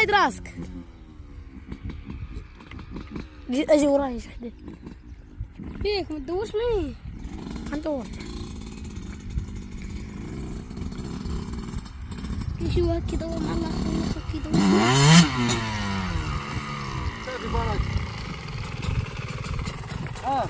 هايد راسك. اجي وراي شحدة فيك ما تدوش معي. هندور شو هيك يدور مع الله خليك يدور. اه